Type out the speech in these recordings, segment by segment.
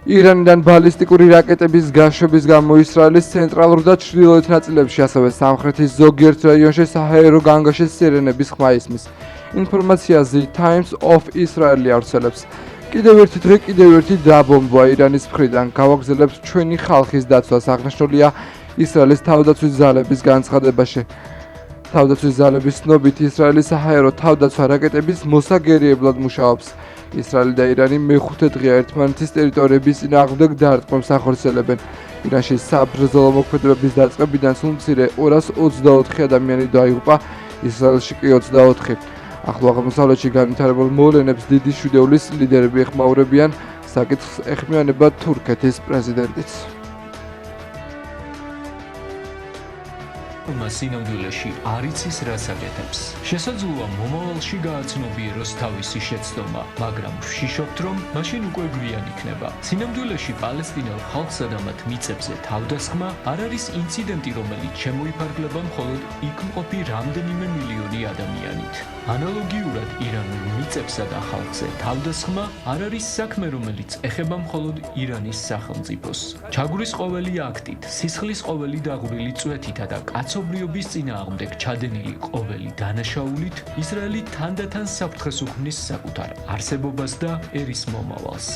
ირანიდან ბალისტიკური რაკეტების გაშვების გამო ისრაელის ცენტრალურ და ჩრდილოეთ ნაწილებში, ასევე სამხრეთის ზოგიერთ რაიონში საჰაერო განგაშის სირენების ხმა ისმის. ინფორმაცია The Times of Israel ავრცელებს. კიდევ ერთი დღე, კიდევ ერთი დაბომბვა ირანის მხრიდან გავაგზავნებს ჩვენი ხალხის დაცვას. აღნიშნულია ისრაელის თავდაცვის ძალების განცხადებაში. თავდაცვის ძალების ცნობით, ისრაელის საჰაერო თავდაცვა რაკეტების მოსაგერიებლად მუშაობს. ისრაელი და ირანი მეხუთე დღეა ერთმანეთის ტერიტორიების წინააღმდეგ დარტყმებს ახორციელებენ. ირანში საბრძოლო მოქმედებების დაწყებიდან სულ მცირე 224 ადამიანი დაიღუპა, ისრაელში კი 24. ახლო აღმოსავლეთში განვითარებულ მოვლენებს დიდი შვიდეულის ლიდერები ეხმაურებიან, საკითხს ეხმიანება თურქეთის პრეზიდენტიც. სინამდვილეში არ იცის რას აკეთებს. შესაძლოა მომავალში გააცნობიეროს თავისი შეცდომა, მაგრამ ვშიშობთ, რომ მაშინ უკვე გვიან იქნება. სინამდვილეში პალესტინელ ხალხსა და მათ მიწებზე თავდასხმა არ არის ინციდენტი, რომელიც შემოიფარგლება მხოლოდ იქ მყოფი რამდენიმე მილიონი ადამიანით. ანალოგიურად ირანულ მიწებსა და ხალხზე თავდასხმა არ არის საქმე, რომელიც ეხება მხოლოდ ირანის სახელმწიფოს. ჩაგვრის ყოველი აქტით, სისხლის ყოველი დაღვრილი წვეთითა და კაცობრიობის წინააღმდეგ ჩადენილი ყოველი დანაშაულით, ისრაელი თანდათან საფრთხეს უქმნის საკუთარ არსებობას და ერის მომავალს.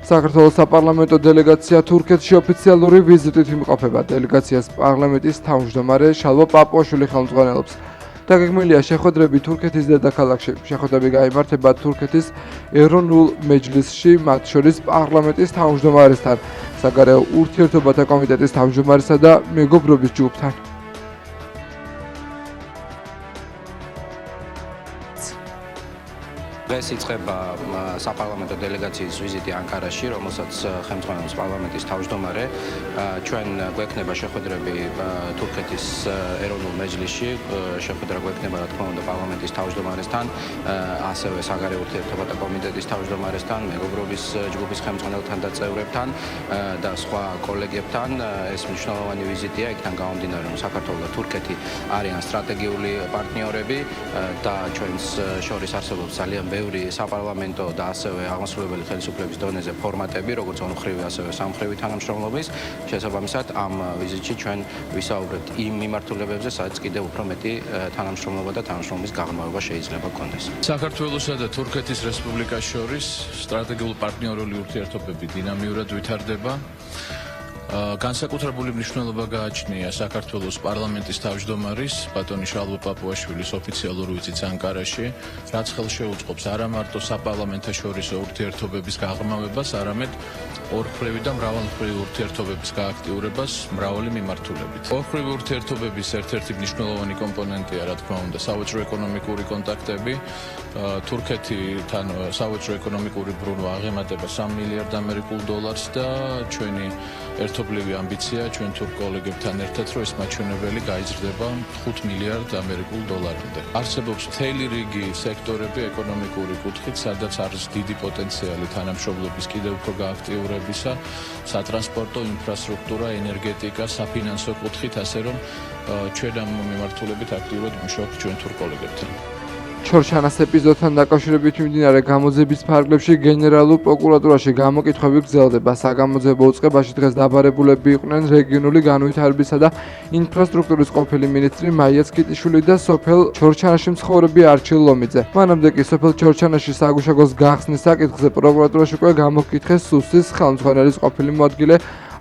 საქართველოს საპარლამენტო დელეგაცია თურქეთში ოფიციალური ვიზიტით იმყოფება. დელეგაციას პარლამენტის თავმჯდომარე შალვა პაპუაშვილი ხელმძღვანელობს. დაგეგმილია შეხვედრები თურქეთის დედაქალაქში. შეხვედრები გაიმართება თურქეთის ეროვნულ მეჯლისში, მათ შორის პარლამენტის თავმჯდომარესთან, საგარეო ურთიერთობათა კომიტეტის თავმჯდომარესა და მეგობრობის ჯგუფთან. დღეს იწყება საპარლამენტო დელეგაციის ვიზიტი ანკარაში, რომელსაც ხელმძღვანელობს პარლამენტის თავმჯდომარე. ჩვენ გვექნება შეხვედრები თურქეთის ეროვნულ მეჯლისში, შეხვედრა გვექნება რა თქმა უნდა პარლამენტის თავმჯდომარესთან, ასევე საგარეო ურთიერთობათა კომიტეტის თავმჯდომარესთან, მეგობრობის ჯგუფის ხელმძღვანელთან და წევრებთან და სხვა კოლეგებთან. ეს მნიშვნელოვანი ვიზიტია, იქიდან გამომდინარე, რომ საქართველო და თურქეთი არიან სტრატეგიული პარტნიორები და ჩვენს შორის არსებობს ძალიან ბევრი საპარლამენტო და ასევე აღმასრულებელი ხელისუფლების დონეზე ფორმატები, როგორც ორმხრივი, ასევე სამმხრივი თანამშრომლობის. შესაბამისად, ამ ვიზიტში ჩვენ ვისაუბრებთ იმ მიმართულებებზე, სადაც კიდევ უფრო მეტი თანამშრომლობა და თანამშრომლობის გაღრმავება შეიძლება გქონდეს. საქართველოსა და თურქეთის რესპუბლიკას შორის სტრატეგიული პარტნიორული ურთიერთობები დინამიურად ვითარდება. განსაკუთრებული მნიშვნელობა გააჩნია საქართველოს პარლამენტის თავმჯდომარის ბატონი შალვა პაპუაშვილის ოფიციალურ ვიზიტს ანკარაში, რაც ხელშეუწყობს არა მარტო საპარლამენტაშორისო ურთიერთობების გაღრმავებას, არამედ ორმხრივი და მრავალმხრივი ურთიერთობების გააქტიურებას მრავალი მიმართულებით. ორმხრივი ურთიერთობების ერთ-ერთი მნიშვნელოვანი კომპონენტია, რა თქმა უნდა, სავაჭრო ეკონომიკური კონტაქტები. თურქეთთან სავაჭრო ეკონომიკური ბრუნვა აღემატება $3 მილიარდ და ჩვენი ერთობლივი ამბიცია ჩვენ თურქ კოლეგებთან ერთად, რომ ეს მაჩვენებელი გაიზრდება $5 მილიარდ დოლარამდე. არსებობს მთელი რიგი სექტორები ეკონომიკური კუთხით, სადაც არის დიდი პოტენციალი თანამშრომლობის კიდევ უფრო გააქტიურებისა, სატრანსპორტო ინფრასტრუქტურა, ენერგეტიკა, საფინანსო კუთხით, ასე რომ ჩვენ ამ მიმართულებით აქტიურად მუშაობთ ჩვენ თურქ კოლეგებთან. ჩორჩანას ეპიზოდთან დაკავშირებით მიმდინარე გამოძიების ფარგლებში გენერალურ პროკურატურაში გამოკითხვები გრძელდება. საგამოძიებო უწყებაში დღეს დაბარებულები იყვნენ რეგიონული განვითარებისა და ინფრასტრუქტურის ყოფილი მინისტრი მაია ცქიტიშვილი და სოფელ ჩორჩანაში მცხოვრები არჩილ ლომიძე. მანამდე კი სოფელ ჩორჩანაში საგუშაგოს გახსნის საკითხზე პროკურატურაში უკვე გამოკითხეს სუსის ხელმძღვანელის ყოფილი მოადგილე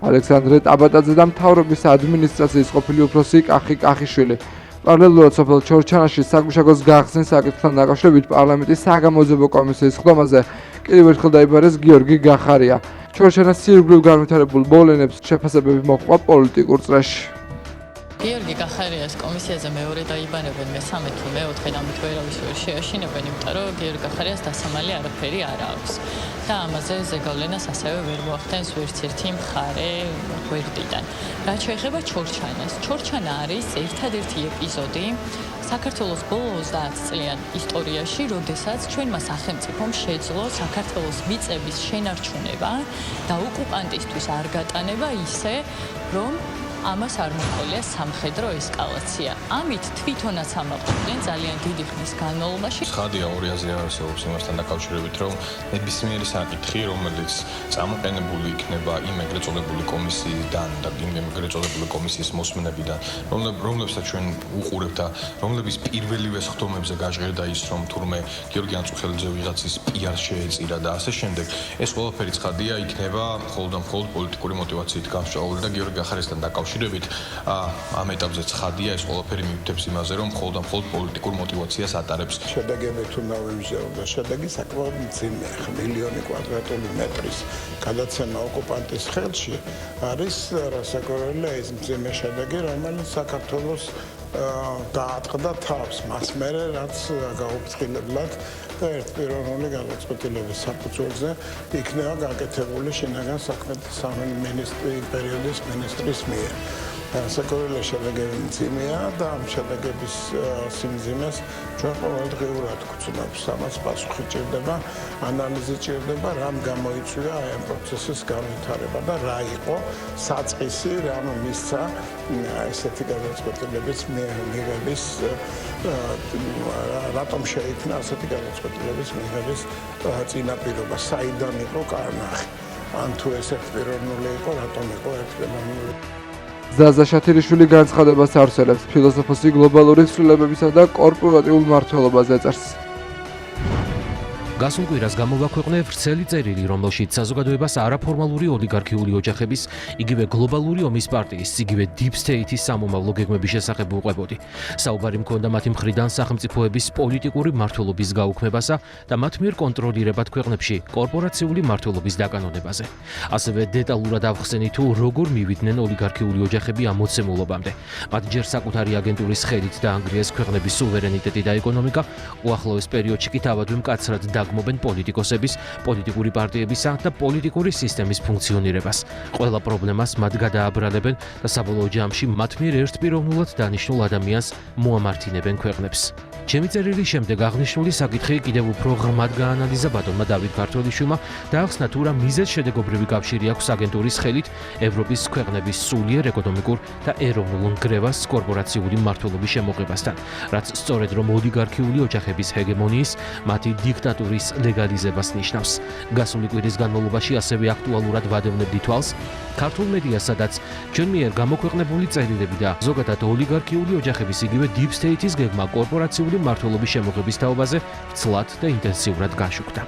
ალექსანდრე ტაბატაძე და მთავრობის ადმინისტრაციის ყოფილი უფროსი კახი კახიშვილი. პარალელურად სოფელ ჩორჩანაში საგუშაგოს გახსნის საკითხთან დაკავშირებით პარლამენტის საგამოძიებო კომისიის ხდომაზე კიდევ ერთხელ დაიბარეს გიორგი გახარია. ჩორჩანას ირგვლივ განვითარებულ მოვლენებს შეფასებები მოჰყვა პოლიტიკურ წრეში. გიორგი გახარიას კომისიაზე მეორე დაიბანებენ, მესამე თუ მეოთხე და ამით ვერავის ვერ შეაშინებენ, იმიტომ რომ გიორგი გახარიას დასამალი არაფერი არ აქვს. და ამაზე ზეგავლენას ასევე ვერ მოახდენს ვერც ერთი მხარე გვერდიდან. რაც შეეხება ჩორჩანას, ჩორჩანა არის ერთადერთი ეპიზოდი საქართველოს ბოლო 30 წლიან ისტორიაში, როდესაც ჩვენმა სახელმწიფომ შეძლო საქართველოს მიწების შენარჩუნება და ოკუპანტისთვის არ გატანება ისე, რომ ამას არ მოყოლია სამხედრო ესკალაცია. ამით თვითონაც ამაყობდნენ ძალიან დიდი ხნის განმავლობაში. ხადია ორი აზრი არსებობს იმასთან დაკავშირებით, რომ ნებისმიერი საკითხი, რომელიც წამოყენებული იქნება იმ ეგრეთ წოდებული კომისიიდან და იმ ეგრეთ წოდებული კომისიის მოსმენებიდან, რომლებსაც ჩვენ უყურებთ და რომლების პირველივე სხდომებზე გაჟღერდა ის, რომ თურმე გიორგი ანწუხელიძე ვიღაცის PR შეეწირა და ასე შემდეგ, ეს ყველაფერი ცხადია იქნება მხოლოდ და მხოლოდ პოლიტიკური მოტივაციით გამსჭვალული და გიორგი ახარესთან დაკავშირებით ამ ეტაპზე ცხადია ეს ყველაფერი მიუთითებს იმაზე, რომ მხოლოდ და მხოლოდ პოლიტიკურ მოტივაციას ატარებს. შედეგები თუ ნავივზეო და შედეგი საკმაოდ მძიმე, მილიონი კვადრატული მეტრის გადაცემა ოკუპანტის ხელში არის რასაკვირველია ის მძიმე შედეგი, რომელიც საქართველოს დაატყდა თავს მას მერე რაც გაუფრთხილებლად და ერთპიროვნული გადაწყვეტილების საფუძველზე იქნება გაკეთებული შინაგან საქმეთა პერიოდის მინისტრის მიერ. საკურველი შედეგები მძიმეა და ამ შედეგების სიმძიმეს ჩვენ ყოველდღიურად გვწვდომს. ამას პასუხი ჭირდება, ანალიზი ჭირდება, რამ გამოიწვია აი ამ პროცესის განვითარება და რა იყო საწყისი, რამ მისცა ესეთი გადაწყვეტილების მიღების რატომ შეიქმნა ასეთი გადაწყვეტილების მიღების წინაპირობა, საიდან იყო კარნახი. ან თუ ეს ერთპიროვნული იყო, რატომ იყო ერთპიროვნული? ზაზა შათილიშვილი განცხადებას ავრცელებს ფილოსოფოსი გლობალური ცვლილებებისა და კორპორატიულ მმართველობაზე წერს. გასულ კვირას გამოვაქვეყნე ვრცელი წერილი, რომელშიც საზოგადოებას არაფორმალური ოლიგარქიული ოჯახების, იგივე გლობალური ომის პარტიის, იგივე Deep State-ის სამომავლო გეგმების შესახებ ვუყვებოდი. საუბარი მქონდა მათი მხრიდან სახელმწიფოების პოლიტიკური მმართველობის გაუქმებასა და მათ მიერ კონტროლირებად ქვეყნებში კორპორაციული მმართველობის დაკანონებაზე. ასევე დეტალურად ავხსენი თუ როგორ მივიდნენ ოლიგარქიული ოჯახები ამ მოცემულობამდე. მათ ჯერ საკუთარი აგენტურის ხელით დაანგრიეს ქვეყნების სუვერენიტეტი და ეკონომიკა, უახლოეს პერიოდში კი თავადვე მკაცრად გმობენ პოლიტიკოსების, პოლიტიკური პარტიებისა და პოლიტიკური სისტემის ფუნქციონირებას. ყველა პრობლემას მათ გადააბრალებენ და საბოლოო ჯამში მათ მიერ ერთპიროვნულად დანიშნულ ადამიანს მოამართინებენ ქვეყნებს. ჩემი წერილის შემდეგ აღნიშნული საკითხი კიდევ უფრო ღრმად გაანალიზა ბატონმა დავით ქართველიშვილმა და ახსნა თუ რა მიზეზშედეგობრივი კავშირი აქვს აგენტურის ხელით ევროპის ქვეყნების სულიერ ეკონომიკურ და ეროვნულ ნგრევას კორპორაციული მმართველობის შემოღებასთან, რაც სწორედ რომ ოლიგარქიული ოჯახების ჰეგემონიის, მათი დიქტატურის ლეგალიზებას ნიშნავს. გასული კვირის განმავლობაში ასევე აქტუალურად ვადევნებდი თვალს ქართულ მედიას, სადაც ჩვენ მიერ გამოქვეყნებული წერილები და ზოგადად ოლიგარქიული ოჯახების იგივე Deep State-ის გეგმა კორპორაციული მმართველობის შემოღების თაობაზე ცლად და ინტენსიურად გაშუქდა.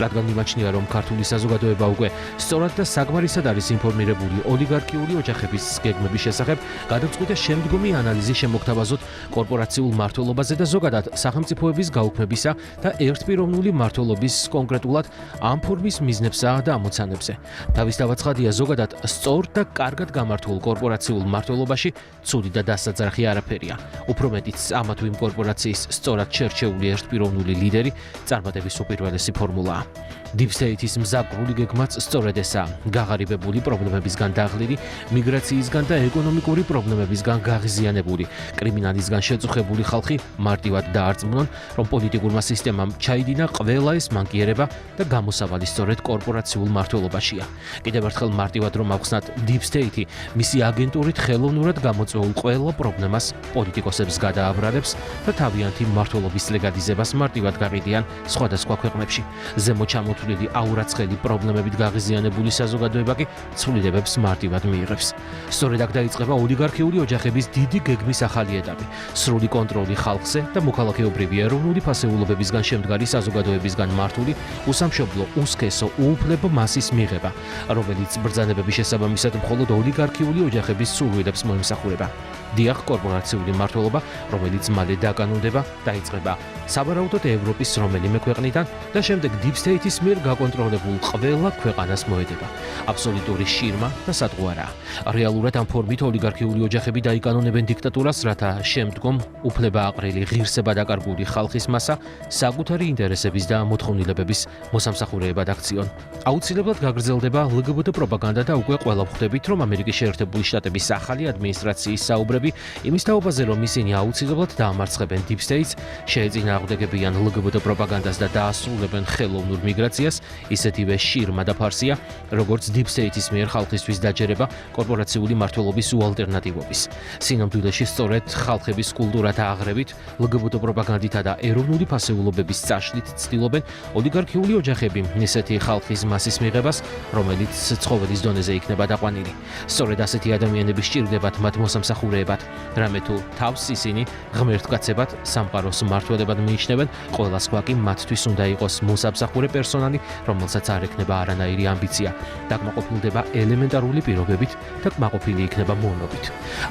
რადგან მიმაჩნია, რომ ქართული საზოგადოება უკვე სწორად და საკმარისად არის ინფორმირებული ოლიგარქიული ოჯახების გეგმების შესახებ, გადაწყვიტა შემდგომი ანალიზი შემოგთავაზოთ კორპორაციულ მმართველობაზე და ზოგადად სახელმწიფოების გაუქმებისა და ერთპიროვნული მმართველობის კონკრეტულად ამ ფორმის მიზნებსა და ამოცანებზე. თავისთავად ცხადია, ზოგადად სწორ და კარგად გამართულ კორპორაციულ მმართველობაში ცუდი და დასაძრახი არაფერია. უფრო მეტიც, ამა თუ იმ კორპორაციის სწორად შერჩეული ერთპიროვნული ლიდერი წარმატების უპირველესი ფორმულაა. Deep State-ის მზაკრული გეგმაც სწორედ ესაა: გაღარიბებული პრობლემებისგან დაღლილი, მიგრაციისგან და ეკონომიკური პრობლემებისგან გაღიზიანებული, კრიმინალისგან შეწუხებული ხალხი მარტივად დაარწმუნონ, რომ პოლიტიკურმა სისტემამ ჩაიდინა ყველა ეს მანკიერება და გამოსავალი სწორედ კორპორაციულ მმართველობაშია. კიდევ ერთხელ მარტივად რომ ავხსნათ, Deep State-ი მისი აგენტურით ხელოვნურად გამოწვეულ ყველა პრობლემას პოლიტიკოსებს გადააბრალებს და თავიანთი მმართველობის ლეგალიზებას მარტივად გაყიდიან სხვადასხვა ქვეყნებში. ზემოთ ჩამოთვლილი აურაცხელი პრობლემებით გაღიზიანებული საზოგადოება კი ცვლილებებს მარტივად მიიღებს. სწორედ აქ დაიწყება ოლიგარქიული ოჯახების დიდი გეგმის ახალი ეტაპი, სრული კონტროლი ხალხზე და მოქალაქეობრივი ეროვნული ფასეულობებისგან შემდგარი საზოგადოებისგან მართული უსამშობლო, უსქესო, უუფლებო მასის მიღება, რომელიც ბრძანებების შესაბამისად მხოლოდ ოლიგარქიული ოჯახების სურვილებს მოემსახურება. დიახ, კორპორაციული მმართველობა, რომელიც მალე დაკანონდება, დაიწყება სავარაუდოდ ევროპის რომელიმე ქვეყნიდან და შემდეგ Deep State-ის მიერ გაკონტროლებულ ყველა ქვეყანას მოედება. აბსოლუტური შირმა და სატყუარაა. რეალურად ამ ფორმით ოლიგარქიული ოჯახები დაიკანონებენ დიქტატურას, რათა შემდგომ უფლება აყრილი ღირსება დაკარგული ხალხის მასა საკუთარი ინტერესების და მოთხოვნილებების მოსამსახურეებად აქციონ. აუცილებლად გაგრძელდება LGBT პროპაგანდა და უკვე ყველა ვხვდებით, რომ ამერიკის შეერთებული შტატების ახალი ადმინისტრაციის საუბრები ხელისუფლები იმის თაობაზე, რომ ისინი აუცილებლად დაამარცხებენ Deep State-ს, შეეწინააღმდეგებიან LGBT პროპაგანდას და დაასრულებენ ხელოვნურ მიგრაციას, ისეთივე შირმა და ფარსია, როგორც Deep State-ის მიერ ხალხისთვის დაჯერება კორპორაციული მმართველობის უალტერნატივობის. სინამდვილეში სწორედ ხალხების კულტურა და აღრევით, LGBT პროპაგანდითა და ეროვნული ფასეულობების წაშლით ცდილობენ ოლიგარქიული ოჯახები ისეთი ხალხის მასის მიღებას, რომელიც ცხოველის დონეზე იქნება დაყვანილი. სწორედ ასეთი ადამიანები სჭირდებათ მათ მოსამსახურეებად, რამე თუ თავს ისინი ღმერთკაცებად, სამყაროს მმართველებად მიიჩნევენ, ყველა სხვა კი მათთვის უნდა იყოს მოსამსახურე პერსონალი, რომელსაც არ ექნება არანაირი ამბიცია, დაკმაყოფილდება ელემენტარული პირობებით და კმაყოფილი იქნება მონობით.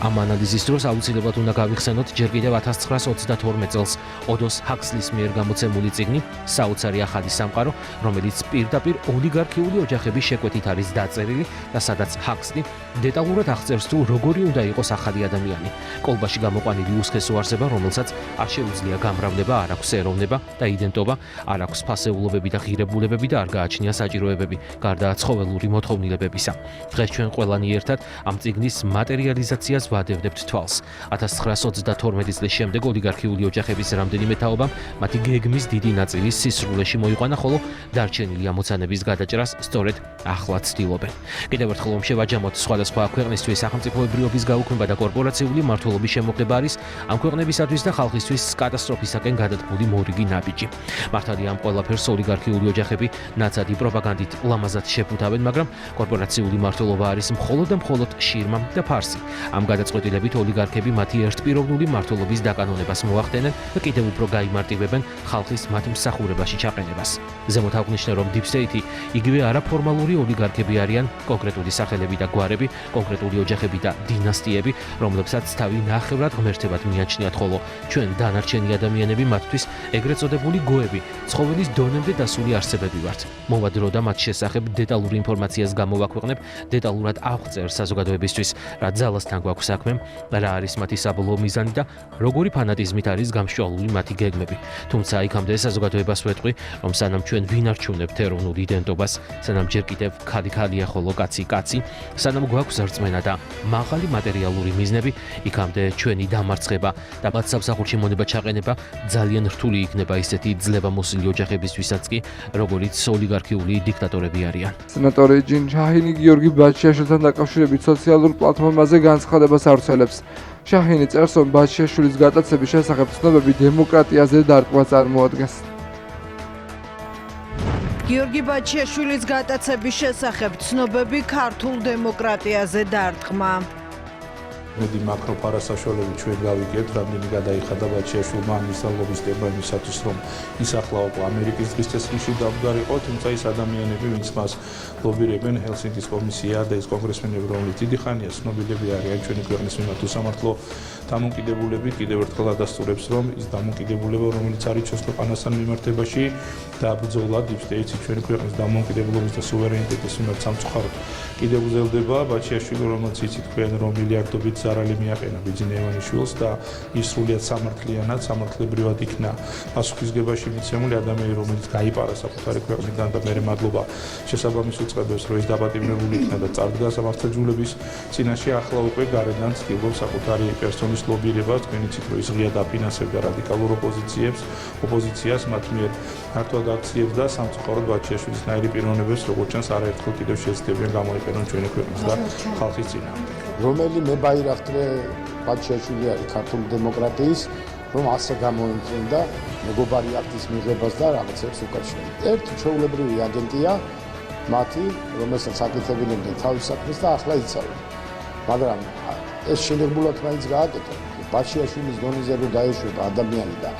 ამ ანალიზის დროს აუცილებლად უნდა გავიხსენოთ ჯერ კიდევ 1922 წელს ოდოს ჰაქსლის მიერ გამოცემული წიგნი საოცარი ახალი სამყარო, რომელიც პირდაპირ ოლიგარქიული ოჯახების შეკვეთით არის დაწერილი და სადაც ჰაქსლი დეტალურად აღწერს თუ როგორი უნდა იყოს ახალი ადამიანი. კოლბაში გამოყვანილი უსქესო არსება, რომელსაც არ შეუძლია გამრავნება, არ აქვს ეროვნება და იდენტობა, არ აქვს ფასეულობები და ღირებულებები და არ გააჩნია საჭიროებები, გარდა ცხოველური მოთხოვნილებებისა. დღეს ჩვენ ყველანი ერთად ამ წიგნის მატერიალიზაციას ვადევნებთ თვალს. 1922 წლის შემდეგ ოლიგარქიული ოჯახების რამდენიმე თაობამ მათი გეგმის დიდი ნაწილი სისრულეში მოიყვანა, ხოლო დარჩენილი ამოცანების გადაჭრას სწორედ ახლა ცდილობენ. კიდევ ერთხელ რომ შევაჯამოთ სხვადასხვა ქვეყნისთვის სახელმწიფოებრიობის გაუქმება და კორპორაციული მმართველობის შემოღება არის ამ ქვეყნებისათვის და ხალხისთვის კატასტროფისაკენ გადადგმული მორიგი ნაბიჯი. მართალია ამ ყველაფერს ოლიგარქიული ოჯახები ნაცადი პროპაგანდით ლამაზად შეფუთავენ, მაგრამ კორპორაციული მმართველობა არის მხოლოდ და მხოლოდ შირმა და ფარსი. ამ გადაწყვეტილებით ოლიგარქები მათი ერთპიროვნული მმართველობის დაკანონებას მოახდენენ და კიდევ უფრო გაიმარტივებენ ხალხის მათ მსახურებაში ჩაყენებას. ზემოთ აღვნიშნე, რომ Deep State-ი იგივე არაფორმალური ოლიგარქები არიან, კონკრეტული სახელები და გვარები, კონკრეტული ოჯახები და დინასტიები, რომლებსაც თავი ნახევრად ღმერთებად მიაჩნიათ, ხოლო ჩვენ დანარჩენი ადამიანები მათთვის ეგრეთ წოდებული გოები, ცხოველის დონემდე დასული არსებები ვართ. მოვა დრო და მათ შესახებ დეტალურ ინფორმაციას გამოვაქვეყნებ, დეტალურად ავღწევ საზოგადოებისთვის, რა ძალასთან გვაქვს საქმე, რა არის მათი საბოლოო მიზანი და როგორი ფანატიზმით არის გამსჭვალული მათი გეგმები. თუმცა იქამდე საზოგადოებას ვეტყვი, რომ სანამ ჩვენ ვინარჩუნებთ ეროვნულ იდენტობას, სანამ ჯერ კიდევ ქალი ქალია, ხოლო კაცი კაცი, სანამ გვაქვს რწმენა და მაღალი მატერიალური მიზნები, იქამდე ჩვენი დამარცხება და მათ სამსახურში მონება ჩაყენება ძალიან რთული იქნება ისეთი ძლევამოსილი ოჯახებისთვისაც კი, როგორიც ოლიგარქიული დიქტატორები არიან. სენატორი ჯინ შაჰინი გიორგი ბაჩიაშვილთან დაკავშირებით სოციალურ პლატფორმაზე განცხადებას ავრცელებს. შაჰინი წერს, რომ ბაჩიაშვილის გატაცების შესახებ ცნობები დემოკრატიაზე დარტყმას წარმოადგენს. გიორგი ბაჩიაშვილის გატაცების შესახებ ცნობები ქართულ დემოკრატიაზე დარტყმა. მედი მაკროპარასაშველები ჩვენ გავიგებთ, რამდენი გადაიხადა ბაჩიაშვილმა ამის ლობისტებმა იმისათვის, რომ ის ახლა უკვე ამერიკის დღის წესრიგში დამდგარიყო, თუმცა ის ადამიანები, ვინც მას ლობირებენ, ჰელსინკის კომისია და ის კონგრესმენები, რომლებიც დიდი ხანია ცნობილები არიან ჩვენი ქვეყნის მიმართ უსამართლო დამოკიდებულებით, კიდევ ერთხელ ადასტურებს, რომ ის დამოკიდებულება, რომელიც არის ჩვენს ქვეყანასთან მიმართებაში, დააბრძოლა Deep State-ი ჩვენი ქვეყნის დამოუკიდებლობის და სუვერენიტეტის მიმართ სამწუხაროდ კიდევ უზელდება. ბაჩიაშვილი, რომელიც იცით თქვენ, რომ მილიარდობით ზარალი მიაყენა ბიძინა ივანიშვილს და ის სრულიად სამართლიანად, სამართლებრივად იქნა პასუხისგებაში მიცემული ადამიანი, რომელიც გაიპარა საკუთარი ქვეყნიდან და მერე მადლობა შესაბამის უწყებებს, რომ ის დაპატიმრებული იქნა და წარდგა სამართლებრივების წინაშე. ახლა უკვე გარედან ცდილობს საკუთარი პერსონის ლობირებას, თქვენ იცით, რომ ის ღიად აფინანსებდა რადიკალურ ოპოზიციას, მათ მიერ ქართულად აქციებს და სამწუხაროდ ბაჩიაშვილის ნაირი პიროვნებებს, როგორც ჩანს, არაერთხელ კიდევ შეძლებიან გამოიყენონ ჩვენი ქვეყნის და ხალხის წინააღმდეგ. რომელი მებაირახტრე ბაჩიაშვილი არის ქართული დემოკრატიის, რომ ასე გამოიმწვენდა მეგობარი აქტის მიღებას და რაღაცებს უკავშირდება. ერთი ჩვეულებრივი აგენტია მათი, რომელსაც აკეთებინებდნენ თავის საქმეს და ახლა იცავენ. მაგრამ ეს შეგებულად მაინც გააკეთო. ბაჩიაშვილის დონეზე რო დაეშვება ადამიანი და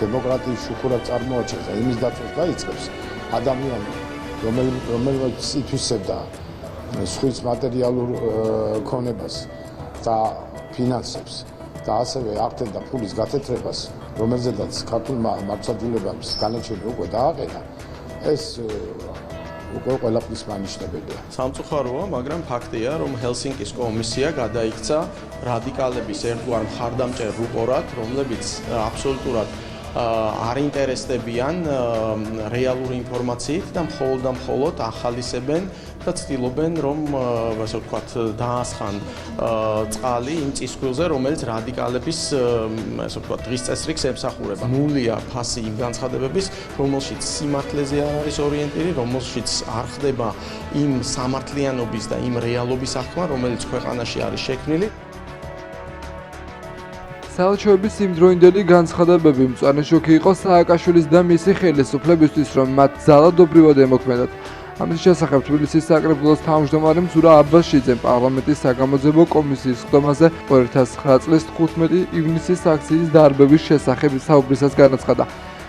დემოკრატიის შუქურად წარმოაჩენს და იმის დაცვას დაიწყებს ადამიანი, რომელიც ითვისებდა სხვის მატერიალურ ქონებას და ფინანსებს და ასევე აღწევდა ფულის გათეთრებას, რომელზედაც ქართულმა მართლმსაჯულებამ განაჩენი უკვე დააყენა, ეს უკვე ყველაფრის მანიშნებელია. სამწუხაროა, მაგრამ ფაქტია, რომ ჰელსინკის კომისია გადაიქცა რადიკალების ერთგვარ მხარდამჭერ რუპორად, რომლებიც აბსოლუტურად არ ინტერესდებიან რეალური ინფორმაციით და მხოლოდ ახალისებენ და ცდილობენ რომ ასე ვთქვათ დაასხან წყალი იმ წისქვილზე, რომელიც რადიკალების ასე ვთქვათ დღის წესრიგს ემსახურება. ნულია ფასი იმ განცხადებების, რომელშიც სიმართლეზე არ არის ორიენტირი, რომელშიც არ ხდება იმ სამართლიანობის და იმ რეალობის აღქმა, რომელიც ქვეყანაში არის შექმნილი. საელჩოების იმდროინდელი განცხადებები მწვანე შოქი იყო სააკაშვილის და მისი ხელისუფლებისთვის, რომ მათ ძალადობრივად ემოქმედათ. ამის შესახებ თბილისის საკრებულოს თავმჯდომარე მზურა აბაშიძემ პარლამენტის საგამოძიებო კომისიის ხდომაზე 2009 წლის 15 ივნისის აქციის დარბების შესახებ საუბრისას განაცხადა.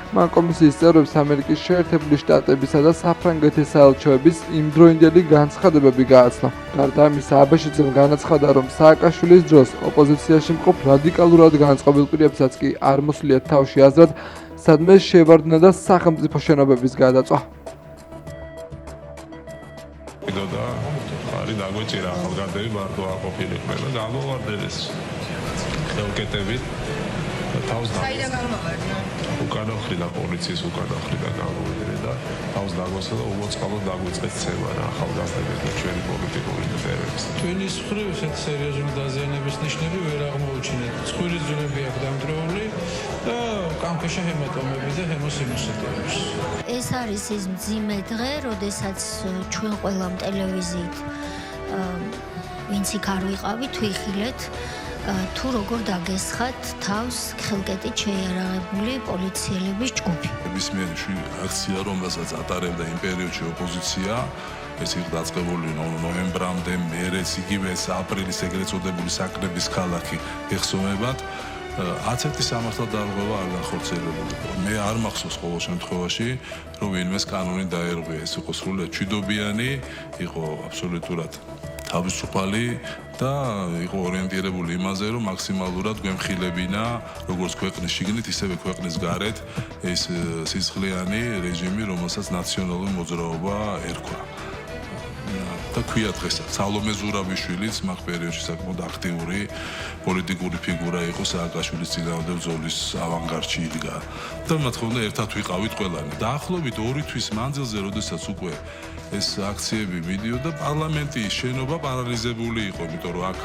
მან კომისიის წევრებს ამერიკის შეერთებული შტატებისა და საფრანგეთის საელჩოების იმდროინდელი განცხადებები გააცნო. გარდა ამისა, აბაშიძემ განაცხადა, რომ სააკაშვილის დროს ოპოზიციაში მყოფ რადიკალურად განწყობილ პირებსაც კი არ მოსულიათ თავში აზრად, სადმე შევარდნა და სახელმწიფო შენობების გადაწვა. და არის დაგვეჭირა ახალგაზრდები მარტო არ ყოფილიყო და გამოვარდნეს ხელკეტებით თავს უკან ახლდა პოლიციის უკან ახლდა გამოვიდნენ და თავს დაგვასა და უოწყალოდ დაგვიწყეს ცემა რა ახალგაზრდების და ჩვენი პოლიტიკური ლიდერების. ჩვენი მხრივ ესეთ სერიოზული დაზიანების ნიშნები ვერ აღმოუჩინეთ. ცხვირის ძუნები აქვს დამტვრეული და კამფეშა ჰემატომები და ჰემოსინუსიტები. ეს არის ის მძიმე დღე, როდესაც ჩვენ ყველამ ტელევიზიით ვინც იქ არ ვიყავით, ვიხილეთ თუ როგორ დაგესხათ თავს ხელკეტით შეიარაღებული პოლიციელების ჯგუფი. ნებისმიერი აქცია, რომელსაც ატარებდა იმ პერიოდში ოპოზიცია, ეს იყო დაწყებული ნოემბრამდე, მერეც იგივე აპრილის ეგრეთ წოდებული საკრების ქალაქი ეხსომებათ. 10 სამართალ დარღვევა არ განხორციელებული. მე არ მახსოვს ყოველ შემთხვევაში, რომ ვინმეს კანონი დაერღვია. ეს იყო სრულიად ჩვიდობიანი, იყო აბსოლუტურად თავისუფალი და იყო ორიენტირებული იმაზე, რომ მაქსიმალურად გვემხილებინა როგორც ქვეყნის შიგნით, ისევე ქვეყნის გარეთ ეს სისხლიანი რეჟიმი, რომელსაც ნაციონალური მოძრაობა ერქვა. და ქვია დღესაც სალომე ზურაბიშვილიც მაგ პერიოდში საკმაოდ აქტიური პოლიტიკური ფიგურა იყო სააკაშვილის წინააღმდეგ ბრძოლის ავანგარდში იდგა და მათ ხონდა ერთად ვიყავით ყველანი. დაახლოებით 2 თვის მანძილზე, როდესაც უკვე ეს აქციები მიდიოდა, პარლამენტის შენობა პარალიზებული იყო, იმიტომ რომ აქ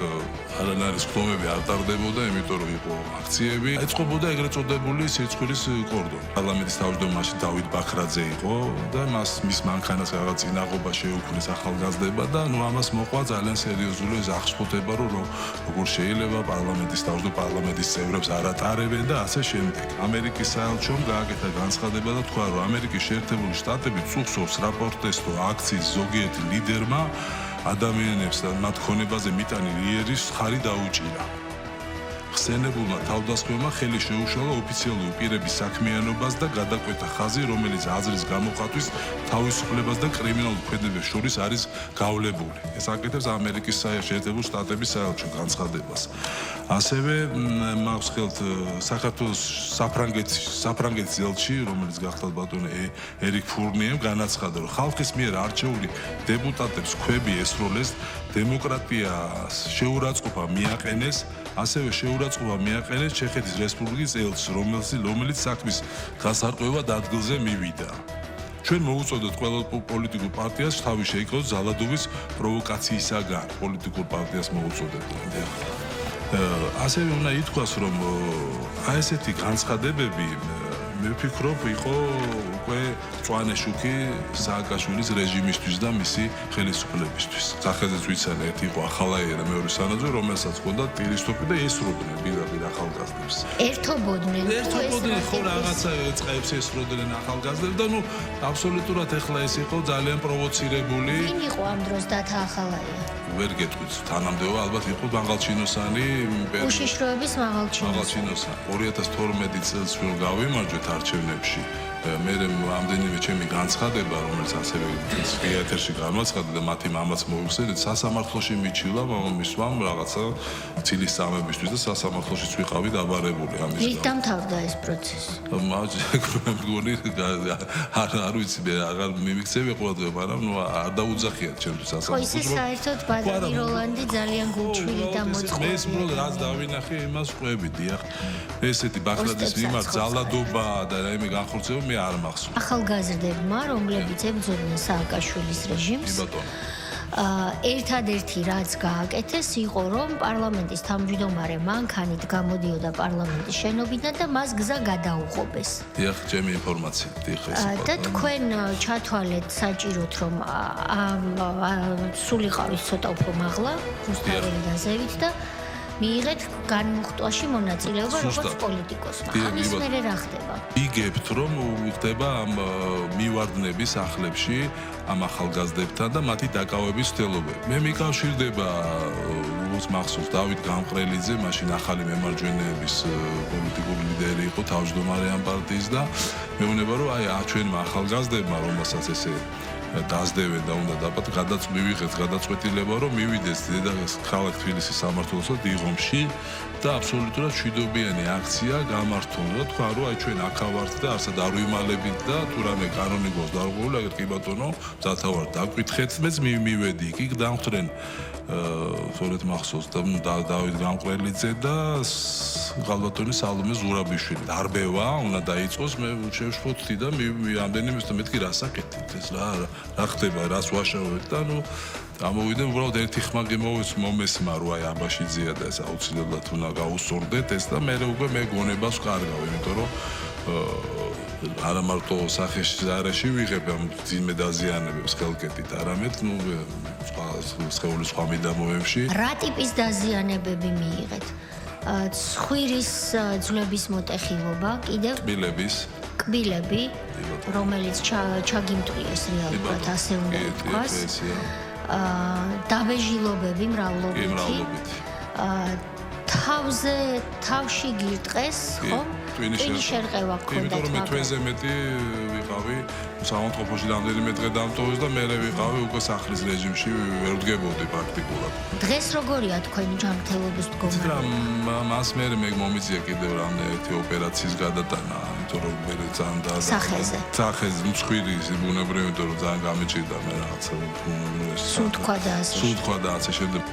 არანაირი ხდომები არ ტარდებოდა, იმიტომ რომ იყო აქციები. ეწყობოდა ეგრეთ წოდებული სიცხვილის კორდონი. პარლამენტის თავმჯდომარეში დავით ბაქრაძე იყო და მის მანქანას რაღაც წინაღობა შეუქმნეს ახალგაზრდება და ამას მოყვა ძალიან სერიოზული აღშფოთება, რომ როგორ შეიძლება პარლამენტის თავმჯდომარე პარლამენტის წევრებს არ ატარებენ და ასე შემდეგ. ამერიკის საელჩომ გააკეთა განცხადება და თქვა, რომ ამერიკის შეერთებული შტატები წუხსოვს რაპორტეს, რომ აქციის ზოგიერთი ლიდერმა ადამიანებს და მათ ქონებაზე მიტანილი იერის ხარი დაუჭირა. ხსენებულმა თავდასხმებმა ხელი შეუშალა ოფიციალური პირების საქმიანობას და გადაკვეთა ხაზი, რომელიც აზრის გამოხატვის, თავისუფლებას და კრიმინალურ ქმედებებს შორის არის გავლებული. ეს აკეთებს ამერიკის შეერთებული შტატების საელჩო განცხადებას. ასევე მავს ხელთ საქართველოს საფრანგეთის ელჩი, რომელიც გახლავთ ბატონი ერიკ ფურნიემ განაცხადა, რომ ხალხის მიერ არჩეული დეპუტატებს ქვები ესროლეს, დემოკრატიას შეურაცხყოფა მიაყენეს, ასევე შეურაცხყოფა მიაყენეს ჩეხეთის რესპუბლიკის ელჩს, რომელიც საქმის გასარკვევად ადგილზე მივიდა. ჩვენ მოუწოდოთ ყველა პოლიტიკურ პარტიას თავი შეიკავოს ძალადობის პროვოკაციისაგან. პოლიტიკურ პარტიას მოუწოდეთ. ასევე უნდა ითქვას, რომ აი ესეთი განცხადებები მე ვფიქრობ, იყო უკვე მწვანე შუქი სააკაშვილის რეჟიმისთვის და მისი ხელისუფლებისთვის. სახელზეც ვიცანი, ერთი იყო ახალაიერა, მეორე სანაძე, რომელსაც ჰქონდა ტირისტოფი და ესროდნენ პირდაპირ ახალგაზრდებს. ერთობოდნენ ხო რაღაცა წაებს ესროდნენ ახალგაზრდებს და აბსოლუტურად ახლა ეს იყო ძალიან პროვოცირებული. ვინ იყო ამ დროს დათა ახალაია? ვერ გეტყვით, თანამდებობა ალბათ იყო მაღალჩინოსანი უშიშროების მაღალჩინოსანი. 2012 წელს რომ გავიმარჯვეთ არჩევნებში, მე ამდენივე ჩემი განცხადება, რომელიც ასევე ეთერში განაცხადა და მათი მამაც მოიხსენეთ, სასამართლოში მიჩილა მამამისვამ რაღაცა ცილის სამებისთვის და სასამართლოშიც ვიყავი დაბარებული ამის გამო. ვით დამთავრდა ეს პროცესი? მგონი არ ვიცი, მე აღარ მიმიქცევი ყურადღება, მაგრამ არ დაუძახიათ ჩემთვის სასამართლოში. ხო, ისე საერთოდ ბადარი როლანდი ძალიან გულჩვილი და მოწყობილი. მე ეს უბრალოდ რაც დავინახე, იმას ყვები, დიახ. ესეთი ბაქრაძის მიმართ ძალადობა და რაიმე განხორციელება მე არ მახსოვს. ახალგაზრდებმა, რომლებიც ებრძოდნენ სააკაშვილის რეჟიმს, ერთადერთი რაც გააკეთეს იყო რომ პარლამენტის თავმჯდომარე მანქანით გამოდიოდა პარლამენტის შენობიდან და მას გზა გადაუღობეს. დიახ, ჩემი ინფორმაცია დიხეს. და თქვენ ჩათვალეთ საჭიროთ რომ სულიყავის ცოტა უფრო მაღლა რუსთაველიდან ზევით და მიიღეთ განმუხტვაში მონაწილეობა როგორც პოლიტიკოსმა. ამის მერე რა ხდება? იგებთ რომ ხდება ამ მივარდნების სახლებში ამ ახალგაზრდებთან და მათი დაკავების ცდილობები. მე მიკავშირდება როგორც მახსოვს დავით გამყრელიძე, მაშინ ახალი მემარჯვენეების პოლიტიკური ლიდერი იყო, თავმჯდომარე ამ პარტიის და მეუბნება რომ აი ჩვენმა ახალგაზრდებმა რომელსაც ესე დაძდევენ და უნდა მივიღეთ გადაწყვეტილება რომ მივიდეს დედაქალაქ თბილისის სამმართველოსთან დიღომში და აბსოლუტურად მშვიდობიანი აქცია გამართონ და თქვა რომ აი ჩვენ აქ ვართ და არსად არ ვიმალებით და თუ რამე კანონი გვაქვს დარღვეული აგერ კი ბატონო მზათა ვარ დაგკითხეთ მეც მივედი იქ დამხდრენ თორეთ მახსოვს და დავით გამყრელიძე და ღალბატონი სალომე ზურაბიშვილი დარბევა უნდა დაიწყოს მე შევშფოთდი და ამდენიმე და მეთქი რასაკეთებთ ეს რა ხდება რას ვაშავებთ და ნუ ამოვიდა უბრალოდ ერთი ხმაგი მომესმა რომ აი აბაშიძეა და ეს აუცილებლად უნდა გაუსწორდეთ ეს და მე უკვე მე გონებას ვკარგავ იმიტომ რომ არა მარტო სახეში ზარაში ვიღებ ამ ძიმე დაზიანებებს ხელკეთით არამედ ნუ სხეულის სხვა მიდამოებში რა ტიპის დაზიანებები მიიღეთ? ცხვირის ძვლების მოტეხილობა, კიდევ კბილები, რომელიც ჩაგიმტვიეს რეალურად, ასე უნდა ითქვას. დაბეჟილობები მრავლობით. თავში გირტყეს, ხო? ტვინი შერყევა გქონდათ. იმიტომ რომ მე თვეზე მეტი ვიყავი სამონტყოფოში რამდენიმე დღე დამტოვეს და მე ვიყავი უკვე სახლის რეჟიმში ვერ ვდგებოდი პრაქტიკულად. დღეს როგორია თქვენი ჯანმრთელობის მდგომარეობა? მას მე მომიწია კიდევ რამდენიმე ოპერაციის გადატანა, იმიტომ რომ მე ძალიან სახეზე მცხვირი ბუნებრივი, იმიტომ რომ ძალიან გამეჭირდა მე რაღაცა სუნთქვა და ასე შემდეგ